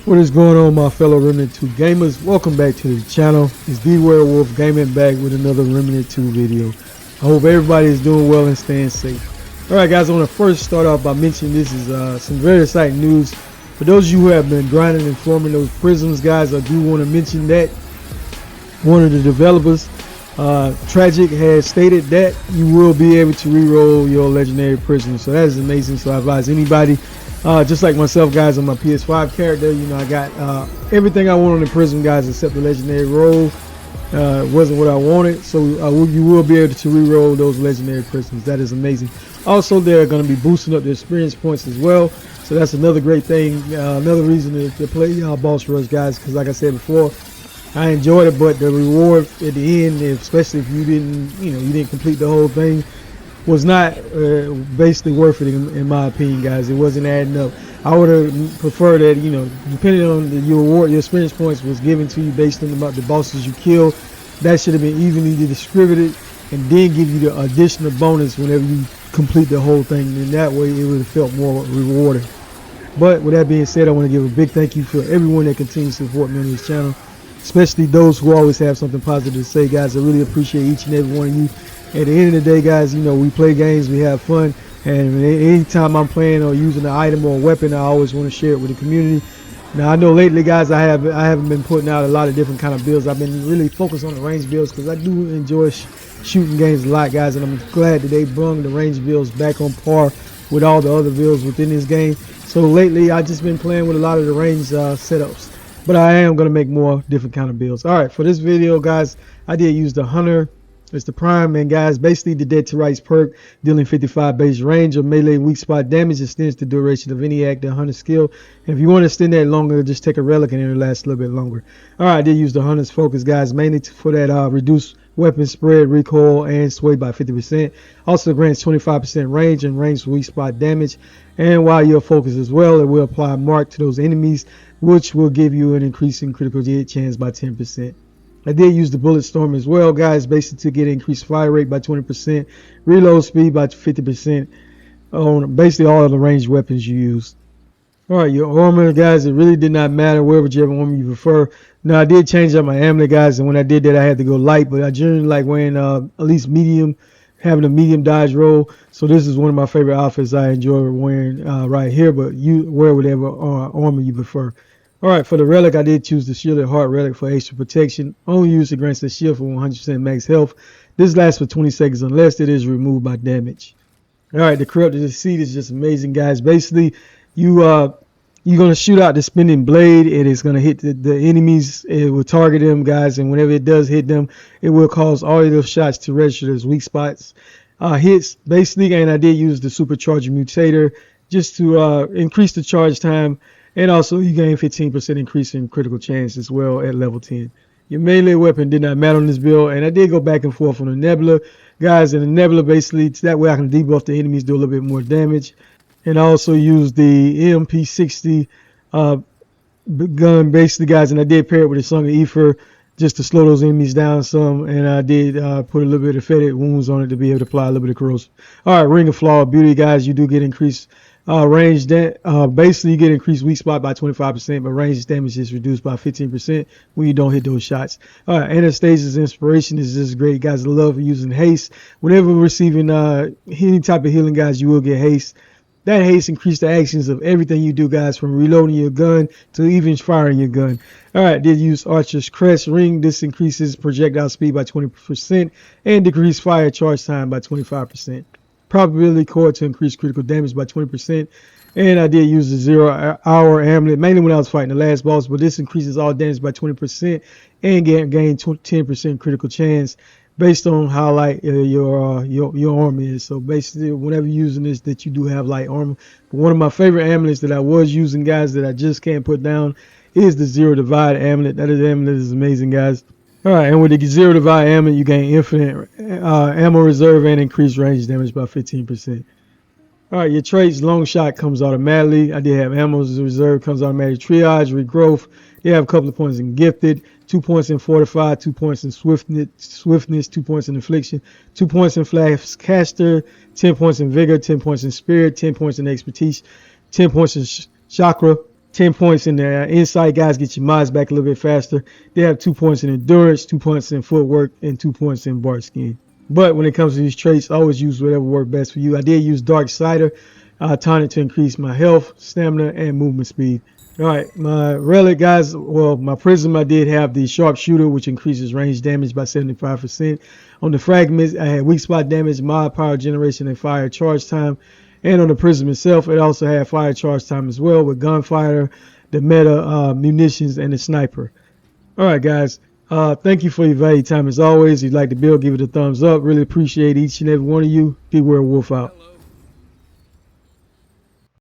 What is going on, my fellow Remnant 2 gamers? Welcome back to the channel. It's D Werewolf Gaming back with another Remnant 2 video. I hope everybody is doing well and staying safe. Alright guys, I want to first start off by mentioning this is some very exciting news. For those of you who have been grinding and forming those prisms, guys, I do want to mention that one of the developers, Tragic, has stated that you will be able to re-roll your legendary prisms. So that is amazing. So I advise anybody, just like myself, guys, on my PS5 character, you know, I got everything I want on the prism, guys, except the legendary roll. It wasn't what I wanted, so you will be able to re-roll those legendary prisms. That is amazing. Also, they're going to be boosting up the experience points as well, so that's another great thing, another reason to play boss rush, guys, because like I said before, I enjoyed it, but the reward at the end, especially if you didn't complete the whole thing, was not basically worth it in my opinion, guys. It wasn't adding up. I would have preferred that, you know, depending on your reward, your experience points was given to you based on the bosses you killed. That should have been evenly distributed and then give you the additional bonus whenever you complete the whole thing. And that way it would have felt more rewarding. But with that being said, I want to give a big thank you for everyone that continues to support me on this channel, especially those who always have something positive to say, guys. I really appreciate each and every one of you. At the end of the day, guys, you know, we play games, we have fun, and anytime I'm playing or using an item or a weapon, I always want to share it with the community. Now, I know lately, guys, I haven't been putting out a lot of different kind of builds. I've been really focused on the range builds because I do enjoy shooting games a lot, guys, and I'm glad that they brung the range builds back on par with all the other builds within this game. So lately, I've just been playing with a lot of the range setups, but I am going to make more different kind of builds. All right, for this video, guys, I did use the Hunter. It's the Prime, and guys, basically the Dead to Rights perk, dealing 55 base range or melee weak spot damage, extends the duration of any active Hunter skill. And if you want to extend that longer, just take a relic and it'll last a little bit longer. All right, I did use the Hunter's Focus, guys, mainly for that reduced weapon spread, recoil, and sway by 50%. Also grants 25% range and range weak spot damage. And while you're focused as well, it will apply a mark to those enemies, which will give you an increase in critical hit chance by 10%. I did use the Bullet Storm as well, guys, basically to get increased fire rate by 20%, reload speed by 50% on basically all of the ranged weapons you use. All right, your armor, guys, it really did not matter whichever armor you prefer. Now, I did change up my amulet, guys, and when I did that, I had to go light, but I generally like wearing at least medium, having a medium dodge roll. So this is one of my favorite outfits I enjoy wearing right here, but you wear whatever armor you prefer. Alright, for the relic, I did choose the Shielded Heart relic for extra protection. Only use it grants the shield for 100% max health. This lasts for 20 seconds unless it is removed by damage. Alright, the Corrupted Deceit is just amazing, guys. Basically, you're going to shoot out the spinning blade. It is going to hit the enemies. It will target them, guys, and whenever it does hit them, it will cause all of those shots to register as weak spots. Hits, basically, and I did use the Supercharger Mutator just to increase the charge time. And also, you gain 15% increase in critical chance as well at level 10. Your melee weapon did not matter on this build, and I did go back and forth on the Nebula, guys. And the Nebula basically, that way I can debuff the enemies, do a little bit more damage, and I also use the MP60 gun, basically, guys. And I did pair it with a Song of Ether just to slow those enemies down some, and I did put a little bit of fetid wounds on it to be able to apply a little bit of corrosive. All right, Ring of Flaw Beauty, guys. You do get increased range basically you get increased weak spot by 25%, but range damage is reduced by 15% when you don't hit those shots. All right, Anastasia's Inspiration is just great, guys. I love using haste. Whenever receiving any type of healing, guys, you will get haste. That haste increases the actions of everything you do, guys, from reloading your gun to even firing your gun. All right, did use Archer's Crest Ring. This increases projectile speed by 20% and decrease fire charge time by 25%. Probability core to increase critical damage by 20%, and I did use the 0 hour amulet mainly when I was fighting the last boss, but this increases all damage by 20% and gain 10% critical chance based on how light your armor is. So basically, whenever you're using this, that you do have light armor. But one of my favorite amulets that I was using, guys, that I just can't put down is the Zero Divide amulet. That amulet is amazing, guys. Alright, and with the Zero Divide amulet, you gain infinite ammo reserve and increased range damage by 15%. Alright, your traits, Long Shot comes automatically. I did have ammo reserve, comes automatically. Triage, Regrowth. You have a couple of points in Gifted, 2 points in Fortify, 2 points in Swiftness, 2 points in Affliction, 2 points in Flash Caster, 10 points in Vigor, 10 points in Spirit, 10 points in Expertise, 10 points in Chakra, 10 points in the insight. Guys, get your mods back a little bit faster. They have 2 points in endurance, 2 points in footwork, and 2 points in bark skin. But when it comes to these traits, always use whatever works best for you. I did use Dark Cider tonic to increase my health, stamina, and movement speed. All right, my relic, guys, well, my prism, I did have the sharpshooter, which increases range damage by 75%. On the fragments, I had weak spot damage, mod power generation, and fire charge time. And on the prism itself, it also had fire charge time as well with gunfire, the meta munitions, and the sniper. All right, guys. Thank you for your valuable time as always. If you'd like to build, give it a thumbs up. Really appreciate each and every one of you. Beware Wolf out.